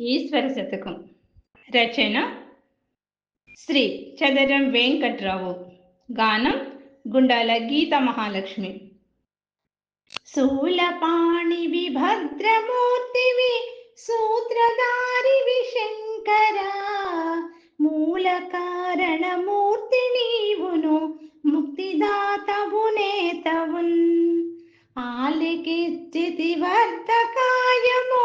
ఈశ్వర శతకం. రచన శ్రీ చదరం వెంకట్రావు. గానం గుండాల గీత మహాలక్ష్మి. శూలపాణివి భద్రమూర్తివి, సూత్రధారివి శంకరా, మూల కారణమూర్తి నీవును, ముక్తిదాతవు నేతవున్. ఆలికిచ్చితి వర్ధకాయము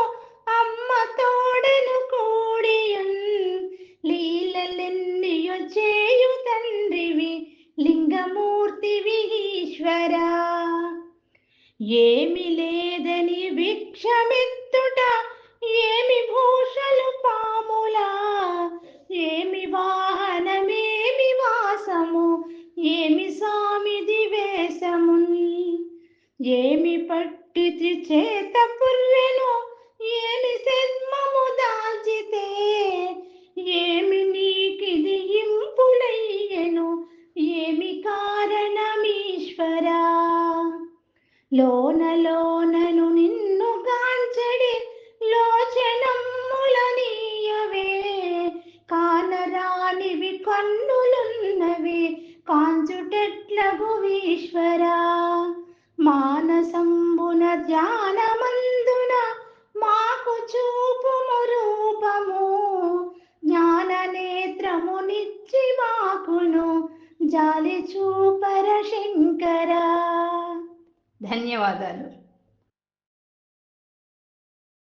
అమ్మ తోడను కూడియున్, లీలలెన్నియు చేయు తండ్రివి, లింగమూర్తివి ఈశ్వరా. ఏమి లేదని భిక్షమెత్తుట, ఏమి భూషలు పాములా, ఏమి వాహనమేమి వాసము, ఏమి సామిది వేషమున్. ఏమి పట్టితి చేత పుర్రెను, ఏమి శర్మము దాల్చితే, ఏమి నీకిది ఇంపులయ్యెను, ఏమి కారణమీశ్వరా. లోన లోనను నిన్ను గాంచడి లోచనమ్ముల నీయవే, కానరానివి కన్నులున్నవి కాంచుటెట్లగు ఈశ్వరా. మానసంబున ధ్యానమందున మాకు చూపుము రూపము, జ్ఞాన నేత్రమునిచ్చి మాకును జాలి చూపర శంకరా. ధన్యవాదాలు.